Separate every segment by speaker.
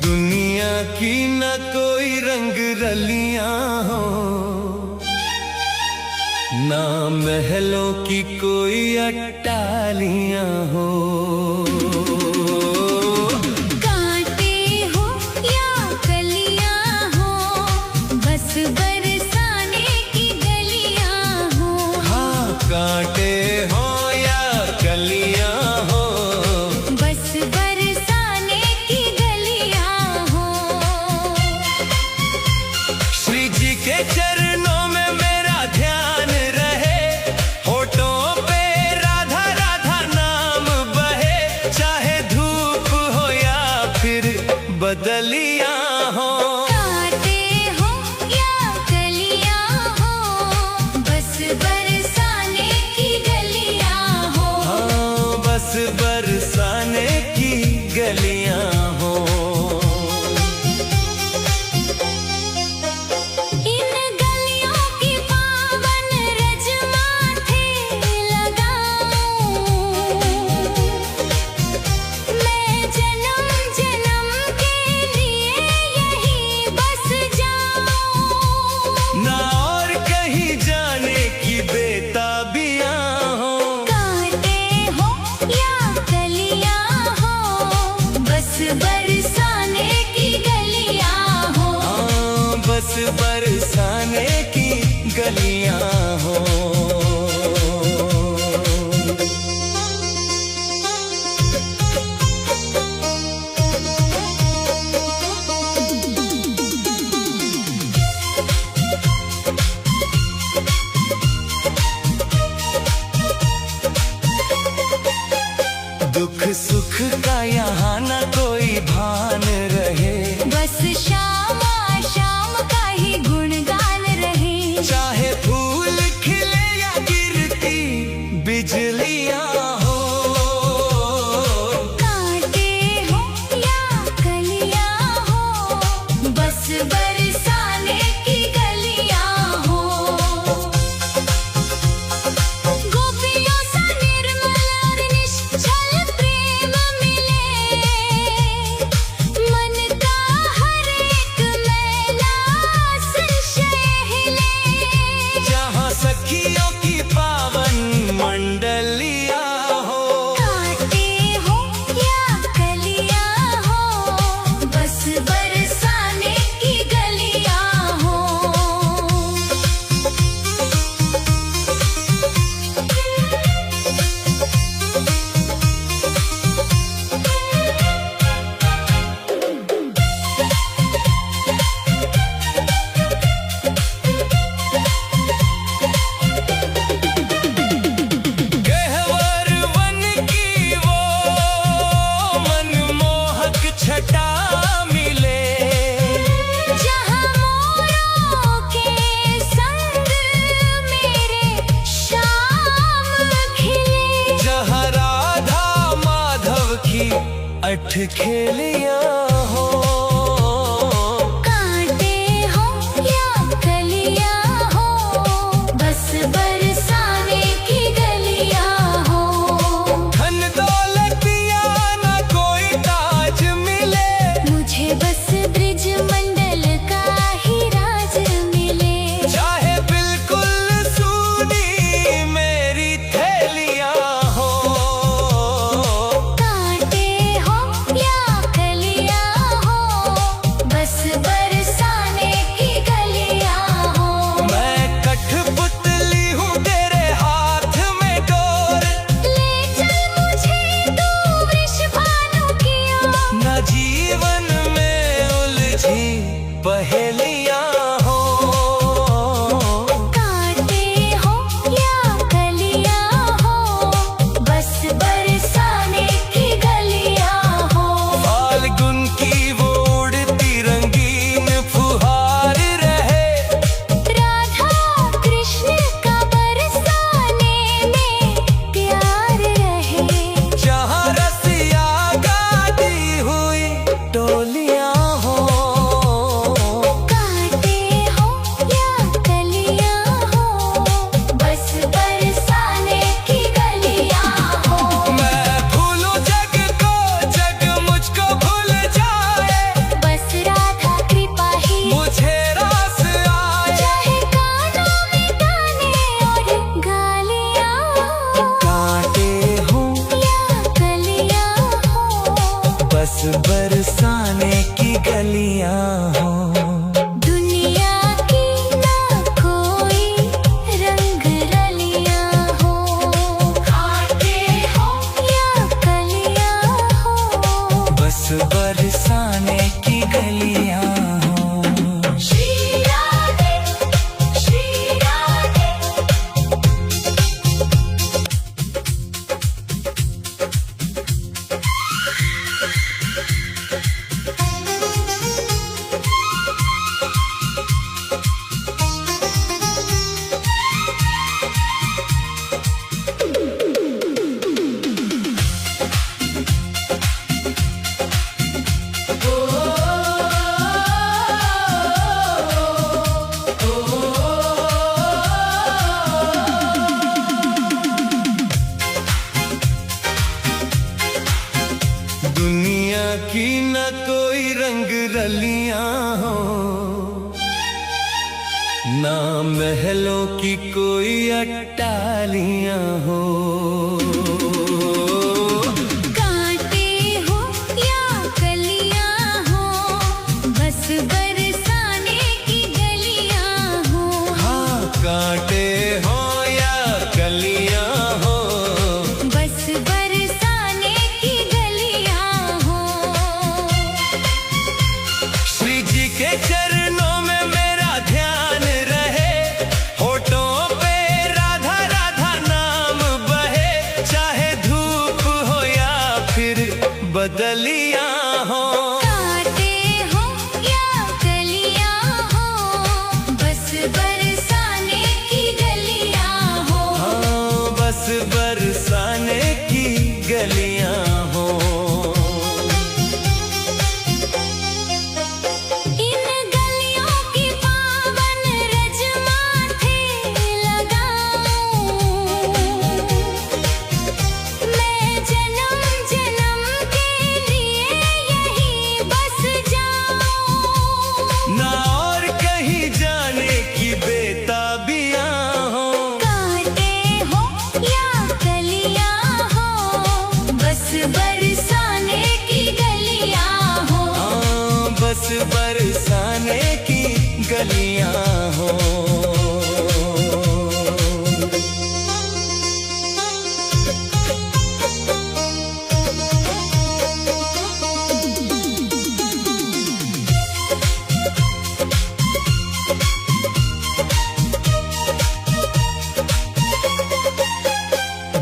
Speaker 1: दुनिया की न कोई रंग रलियां हो, ना महलों की कोई अट्टालियां हो।
Speaker 2: कांटे हो या कलियां हो, बस बरसाने की गलियां हो।
Speaker 1: हाँ, कांटे हो या कलियां हो,
Speaker 2: बस बरसाने की गलियां हो।
Speaker 1: श्री जी के चरणों में मेरा ध्यान रहे, होठों पे राधा राधा नाम बहे। चाहे धूप हो या फिर बदलियां हो,
Speaker 2: कांटे हो या कलियां हो, बस बरसाने की गलियां हो।
Speaker 1: हाँ, बस बरसाने की गलियां हो।
Speaker 2: इन गलियों की पावन रज माथे लगाऊं, मैं जन्म जन्म के लिए यहीं बस जाऊं।
Speaker 1: ना और कहीं जाने की बेताबियां हो,
Speaker 2: कांटे हो या कलियां हो, बस बरसाने की गलियां हो।
Speaker 1: हाँ, बस बरसाने की गलियां हो। दुख सुख का यहाँ न कोई भान रहे,
Speaker 2: बस शाम शाम का ही गुणगान रहे।
Speaker 1: चाहे फूल खिले या गिरती बिजलियां हो।
Speaker 2: कांटे हो या कलियां हो, बस बरसाने की गलियां हो। गोपियों सा निर्मल और निश्चल प्रेम मिले, मन का हर एक मैला संशय हिले।
Speaker 1: जहाँ सखियों की पावन मंडलियां हो,
Speaker 2: कांटे हो या कलियां हो, बस बरसाने की गलियां हो।
Speaker 1: गहवर वन की वो मनमोहक छटा मिले,
Speaker 2: जहाँ मोरों के संग मेरे शाम खिले।
Speaker 1: जहाँ राधा माधव की अठखेलियां हो।
Speaker 2: कांटे हो या कलियां हो, बस बरसाने की गलियां हो।
Speaker 1: धन दौलतिया न कोई ताज मिले,
Speaker 2: मुझे बस ब्रिज मंडल का ही राज मिले।
Speaker 1: चाहे बिल्कुल सूनी मेरी थैलियां हो।
Speaker 2: कांटे हो या कलियां
Speaker 1: बस बरसाने की गलियां हो।
Speaker 2: दुनिया की ना कोई रंग रलियां हो, कांटे हो या कलियां हो,
Speaker 1: बस बरसाने की गलियां हो।
Speaker 2: श्री राधे श्री राधे।
Speaker 1: दुनिया की न कोई रंग रलियां हो, ना महलों की कोई अट्टालियां हो।
Speaker 2: कांटे हो या कलियां हो, बस बरसाने की गलियां हो।
Speaker 1: हाँ, कांटे हो या कलियां हो,
Speaker 2: बस बरसाने की गलियां हो।
Speaker 1: श्री जी के चरणों में मेरा ध्यान रहे, होठों पे राधा राधा नाम बहे, चाहे धूप हो या फिर बदलियां हो।
Speaker 2: कांटे हो या कलियां हो, बस बरसाने की गलियां हो।
Speaker 1: हाँ, बस बरसाने की गलियां हो।
Speaker 2: इन गलियों की पावन रज माथे लगाऊं, मैं जन्म जन्म के लिए यहीं बस जाऊं।
Speaker 1: ना और कहीं जाने की बेताबियां हो।
Speaker 2: कांटे हो या कलियां हो, बस बरसाने की गलियां हो।
Speaker 1: हाँ, बस बरसाने की गलियां हो।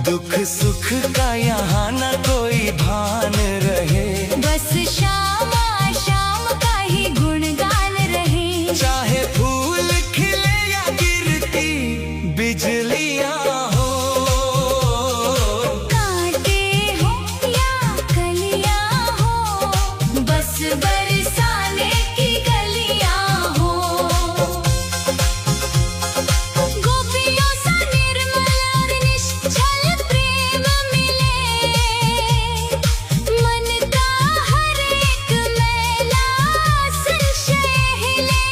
Speaker 1: दुख सुख का यहाँ न कोई भान रहे,
Speaker 2: बस शाम शाम का ही गुणगान रहे।
Speaker 1: चाहे फूल खिले या गिरती बिजलियां हो।
Speaker 2: कांटे हो या कलियां हो, बस बरसाने की गलियां हो। गोपियों सा निर्मल और निश्चल प्रेम मिले, मन का हर एक मैला संशय हिले।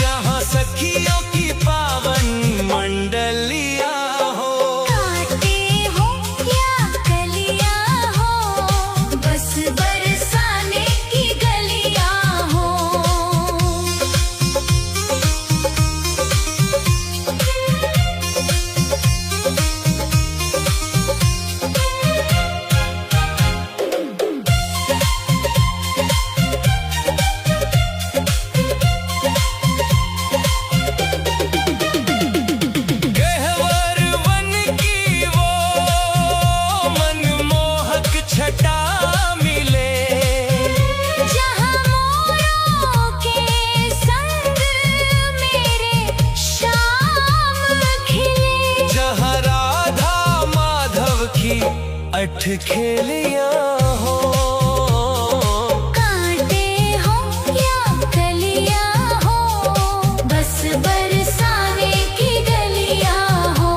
Speaker 1: जहाँ सखियों की पावन मंडलियां हो।
Speaker 2: कांटे हो या कलियां हो, बस बरसाने की गलियां हो।
Speaker 1: गहवर वन की वो मनमोहक छटा मिले,
Speaker 2: जहाँ मोरों के संग मेरे शाम खिले।
Speaker 1: जहाँ राधा माधव की अठखेलियां हो।
Speaker 2: कांटे हो या कलियां हो, बस बरसाने की गलियां हो।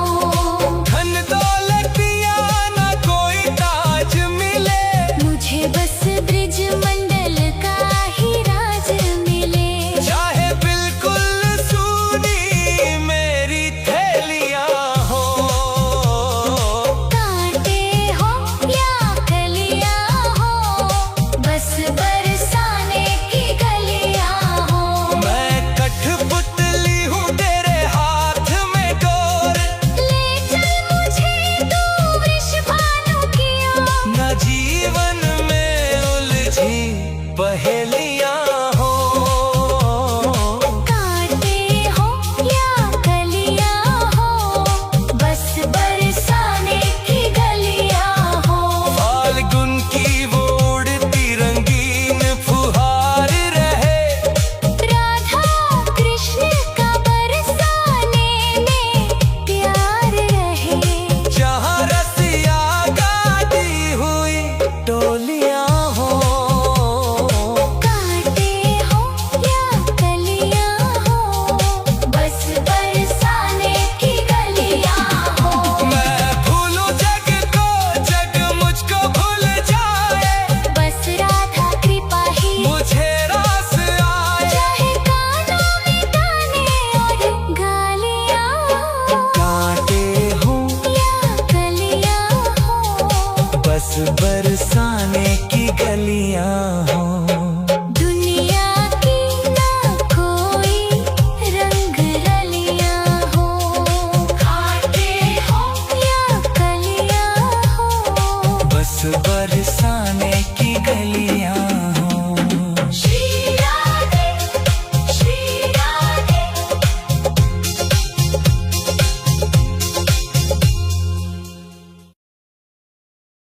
Speaker 1: धन दौलतिया न कोई ताज मिले,
Speaker 2: मुझे बस ब्रिज मंडल का ही राज मिले।
Speaker 1: चाहे बिल्कुल सूनी मेरी थैलियां हो।
Speaker 2: कांटे हो या कलियां हो,
Speaker 1: पहेली